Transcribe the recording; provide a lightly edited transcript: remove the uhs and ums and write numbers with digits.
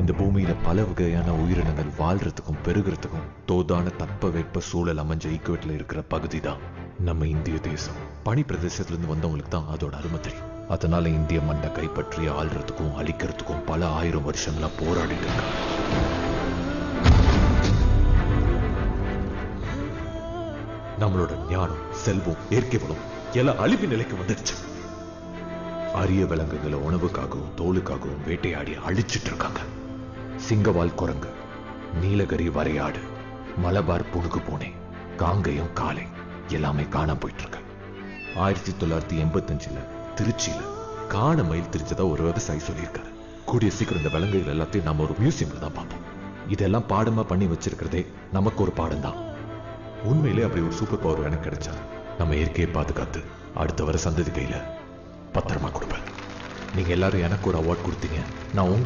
இந்த பூமியில பல வகையான உயிரினங்கள் வாழ்றதுக்கும் பெருகிறதுக்கும் தோதான தட்பவெப்ப சூழல் அமைஞ்ச ஈக்குவெட்ல இருக்கிற பகுதி தான் நம்ம இந்திய தேசம். பனி பிரதேசத்துல இருந்து வந்தவங்களுக்கு தான் அதோட அருமை தெரியும். அதனால இந்திய மண்ணை கைப்பற்றி ஆள்றதுக்கும் அழிக்கிறதுக்கும் பல ஆயிரம் வருஷங்களா போராடிட்டு இருக்காங்க. நம்மளோட ஞானம், செல்வம், இயற்கை வளம் எல்லாம் அழிவு நிலைக்கு வந்துடுச்சு. அரிய விலங்குகளை உணவுக்காகவும் தோலுக்காகவும் வேட்டையாடி அழிச்சிட்டு இருக்காங்க. சிங்கவால் குரங்கு, நீலகிரி வரையாடு, மலபார் புனுகு பூனை, காங்கயம் காளை எல்லாமே காணாம போயிட்டு இருக்கு. 1985 திருச்சியில காண மயில் தெரிஞ்சதா ஒரு விவசாயி சொல்லியிருக்காரு. கூடிய சீக்கிரம் இந்த விலங்குகள் எல்லாத்தையும் நம்ம ஒரு மியூசியம்ல தான் பார்ப்போம். இதெல்லாம் பாடமா பண்ணி வச்சிருக்கிறதே நமக்கு ஒரு பாடம் தான். உண்மையிலே அப்படி ஒரு சூப்பர் பவர் எனக்கு கிடைச்சா நம்ம இயற்கையை பாதுகாத்து அடுத்த வர சந்ததி கையில பத்திரமா கொடுப்பேன். நீங்க எல்லாரும் எனக்கு ஒரு அவார்ட் கொடுத்தீங்க. நான் உங்க